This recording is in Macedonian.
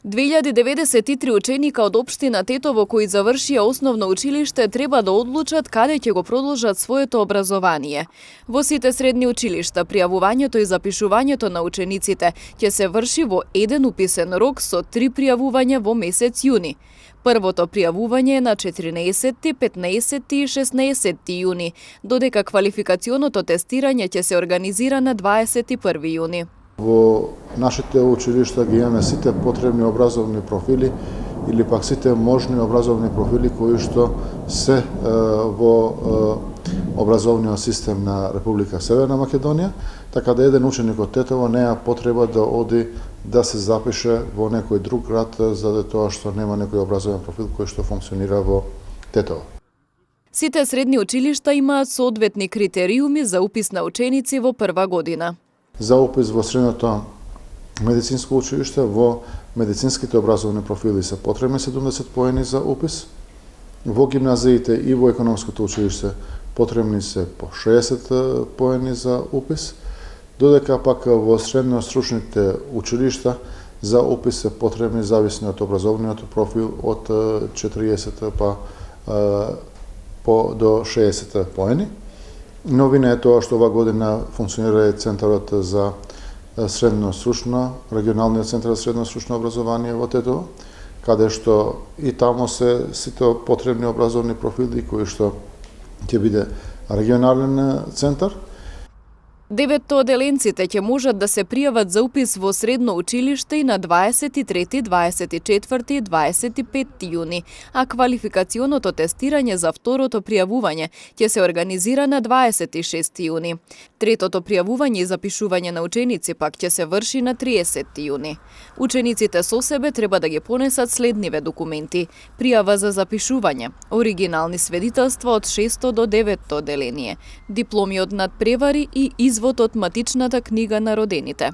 2093 ученика од општина Тетово кои завршија основно училиште треба да одлучат каде ќе го продолжат своето образование. Во сите средни училишта пријавувањето и запишувањето на учениците ќе се врши во еден уписен рок со 3 пријавувања во месец јуни. Првото пријавување е на 14, 15 и 16 јуни, додека квалификационото тестирање ќе се организира на 21 јуни. Во нашите училишта ги имаме сите потребни образовни профили или пак сите можни образовни профили кои што се во образовниот систем на Република Северна Македонија, така да еден ученик од Тетово неа потреба да оди да се запише во некој друг град за тоа што нема некој образовен профил кој што функционира во Тетово. Сите средни училишта имаат соодветни критериуми за упис на ученици во прва година. За упис во средното медицинско училиште во медицинските образовни профили се потребни 70 поени за упис. Во гимназиите и во економското училиште потребни се по 60 поени за упис, додека пак во средно-стручните училишта за упис се потребни зависни од образовниот профил од 40 до 60 поени. Новина е тоа што ова година функционира и Центарот за средно-стручно, регионалниот центар за средно-стручно образование во Тетово, каде што и тамо се сите потребни образовни профили кои што ќе биде регионален центар. 9 оделенците ќе можат да се пријават за упис во средно училиште и на 23, 24 и 25 јуни, а квалификационото тестирање за второто пријавување ќе се организира на 26 јуни. Третото пријавување и запишување на ученици пак ќе се врши на 30 јуни. Учениците со себе треба да ги понесат следниве документи: пријава за запишување, оригинални сведителства од 6 до 9 оделение, дипломи од надпревари и извод од матичната книга на родените.